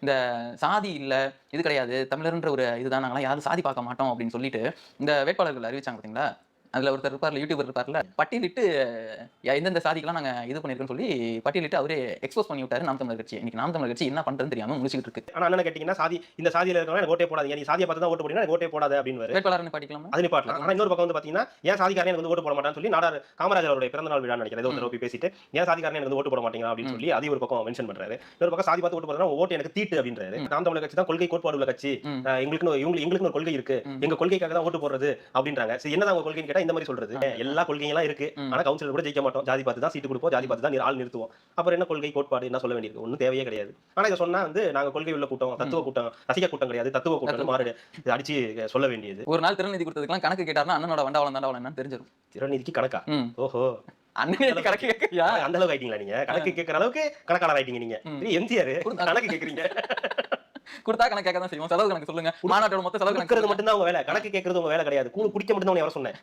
இந்த சாதி இல்ல, இது கிடையாது. தமிழர்ன்ற ஒரு இதுதான் நாங்கலாம் யாரும் சாதி பார்க்க மாட்டோம் அப்படின்னு சொல்லிட்டு, இந்த வேட்பாளர்கள் அறிவிச்சாங்க பார்த்தீங்களா? அதுல ஒருத்தர் இருப்பார்ல, யூடியூபர் இருப்பார்ல, பட்டியலிட்டு எந்தெந்த சாதிக்கெல்லாம் நாங்க இது பண்ணியிருக்கோம்னு சொல்லி பட்டியலிட்டு அவரே எக்ஸ்போஸ் பண்ணி விட்டாரு நாம் தமிழர் கட்சிய. இன்னைக்கு நாம் தமிழர் கட்சி என்ன பண்றதுன்னு தெரியாம முழிச்சுக்கிட்டு இருக்கு. ஆனா என்னன்னு கேட்டீங்கன்னா, இந்த சாதியில இருக்கவங்க எனக்கு ஓட்டே போடாதீங்க. நீ சாதிய பார்த்து தான் ஓட்டு போட்டீங்கன்னா எனக்கு ஓட்டே போடாத அப்டின்னுவாரு. வேட்பாளர்னு பாட்டிக்கலாமா? அது நிப்பாட்டலாம். ஆனா இன்னொரு பக்கம் வந்து பாத்தீங்கன்னா, ஏன் சாதிக்காரனே எனக்கு வந்து ஓட்டு போட மாட்டான்னு சொல்லி நாடார் காமராஜர் அவருடைய பிறந்த நாள் விழான்னு நினைக்கிறேன். ஏதோ ஒரு தடவ போய் பேசிட்டு, ஏன் சாதிக்காரனே எனக்கு வந்து ஓட்டு போட மாட்டீங்களா அப்படின்னு சொல்லி அதையும் ஒரு பக்கம் மென்ஷன் பண்றாரு. இன்னொரு பக்கம் சாதி பார்த்து ஓட்டு போடுறா ஓட்டு எனக்கு தீட்டு அப்படின்றாரு. நாம் தமிழர் கட்சி தான் கொள்கை கோட்பாடு உள்ள கட்சி. எங்களுக்குன்னு ஒரு கொள்கை இருக்கு. எங்க கொள்கைக்காக தான் ஓட்டு போடுறது அப்படின்றாங்க. சரி என்னதான் உங்க கொள்கைன்னு கேட்டா இந்த மாதிரி சொல்றது. எல்லா கொள்கைகளும் இருக்கு. ஆனா கவுன்சிலர் கூட ஜெயிக்க மாட்டோம். ஜாதி பார்த்து தான் சீட்டு கொடுப்போம். ஜாதி பார்த்து தான் ஆள் நிறுத்துவோம். அப்புறம் என்ன கொள்கை கோட்பாடு என்ன சொல்ல வேண்டியிருக்கு? ஒண்ணும் தேவையே கிடையாது. ஆனா இத சொன்னா வந்து நாங்க கொள்கை உள்ள கூட்டம், தத்துவ கூட்டம், ரசிக கூட்டம் கிடையாது. தத்துவ கூட்டம்னு மாறு அடிச்சு சொல்ல வேண்டியது. ஒரு நாள் திறநிதி கொடுத்ததுக்கெல்லாம் கணக்கு கேட்டாருன்னா அண்ணனோட வண்டவாளம் தண்டவாளம் என்னன்னு தெரிஞ்சிரும். திறநிதிக்கு கணக்கா? ஓஹோ! அண்ணனே கணக்கு கேட்கறியா? அந்த அளவுக்கு ஆயிட்டீங்களா நீங்க? கணக்கு கேட்கற அளவுக்கு கணக்காளர் ஆயிட்டீங்க நீங்க. எம்ஜிஆர் கணக்கு கேக்குறீங்க. குடுத்தா கணக்கு கேட்க தான் செய்வோம். செலவு கணக்கு சொல்லுங்க. மாநாட்டோட மொத்த செலவு கணக்கு மட்டும் தான் உங்க வேலை. கணக்கு கேட்கறது உங்க வேலை கிடையாது. கூழ் குடிக்க மட்டும் தான் உன்னை வர சொன்னேன்.